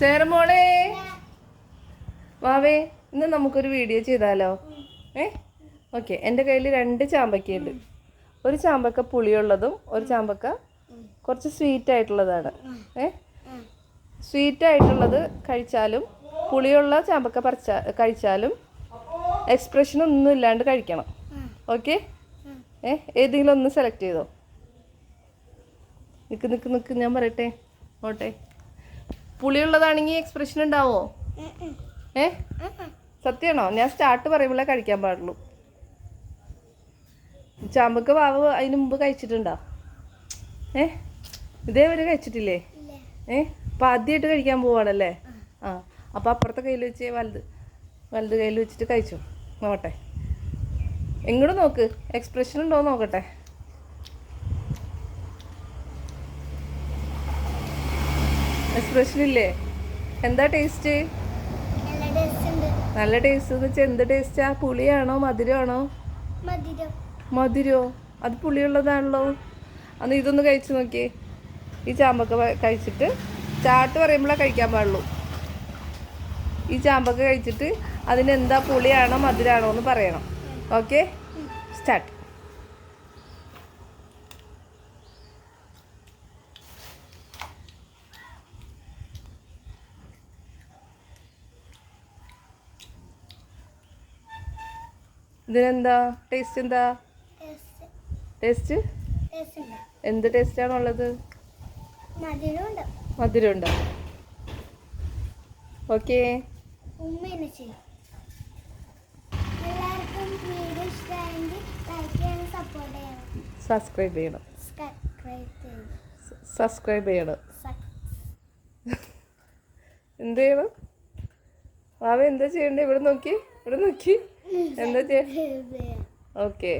സേറമോളെ വാവേ, ഇന്ന് നമുക്കൊരു വീഡിയോ ചെയ്താലോ? ഓക്കെ. എൻ്റെ കയ്യിൽ 2 ചാമ്പക്കയുണ്ട്. ഒരു ചാമ്പക്ക പുളിയുള്ളതും ഒരു ചാമ്പക്ക കുറച്ച് സ്വീറ്റ് ആയിട്ടുള്ളതാണ്. സ്വീറ്റ് ആയിട്ടുള്ളത് കഴിച്ചാലും പുളിയുള്ള ചാമ്പക്ക കഴിച്ചാലും എക്സ്പ്രഷൻ ഒന്നും ഇല്ലാണ്ട് കഴിക്കണം. ഓക്കെ? ഏതെങ്കിലും ഒന്ന് സെലക്ട് ചെയ്തോ. നിക്ക് ഞാൻ പറയട്ടെ. ഓട്ടെ. പുളിയുള്ളതാണെങ്കിൽ എക്സ്പ്രഷൻ ഉണ്ടാവോ? സത്യമാണോ? ഞാൻ സ്റ്റാർട്ട് പറയുമ്പോഴേ കഴിക്കാൻ പാടുള്ളൂ. ചാമ്പക്ക വാവ് അതിന് മുമ്പ് കഴിച്ചിട്ടുണ്ടോ? ഇതേവരെ കഴിച്ചിട്ടില്ലേ? അപ്പം ആദ്യമായിട്ട് കഴിക്കാൻ പോവാണല്ലേ? അപ്പം അപ്പുറത്തെ കയ്യിൽ വെച്ച് വലത് കയ്യിൽ വെച്ചിട്ട് കഴിച്ചു നോക്കട്ടെ. എങ്ങോട്ട് നോക്ക്, എക്സ്പ്രഷൻ ഉണ്ടോ നോക്കട്ടെ. എക്സ്പ്രഷൻ ഇല്ലേ? എന്താ ടേസ്റ്റ്? നല്ല ടേസ്റ്റ് എന്ന് വെച്ചാൽ എന്ത് ടേസ്റ്റാ? പുളിയാണോ മധുരമാണോ? മധുരോ? അത് പുളിയുള്ളതാണല്ലോ. അന്ന് ഇതൊന്ന് കഴിച്ചു നോക്കിയേ. ഈ ചാമ്പക്ക കഴിച്ചിട്ട് ചാട്ട് പറയുമ്പോഴേ കഴിക്കാൻ പാടുള്ളൂ. ഈ ചാമ്പക്ക കഴിച്ചിട്ട് അതിനെന്താ പുളിയാണോ മധുരമാണോ എന്ന് പറയണം. Okay, start. ഇതിനെന്താ ടേസ്റ്റ്? എന്താ ടേസ്റ്റ്? എന്ത് ടേസ്റ്റാണുള്ളത്? മധുരമുണ്ടോ? ഓക്കെ. സബ്സ്ക്രൈബ് ചെയ്യണം. എന്ത് ചെയ്യണം? വാവ എന്താ ചെയ്യണ്ടേ? ഇവിടെ നോക്കി എന്താ ചെയ്യ? ഓക്കെ.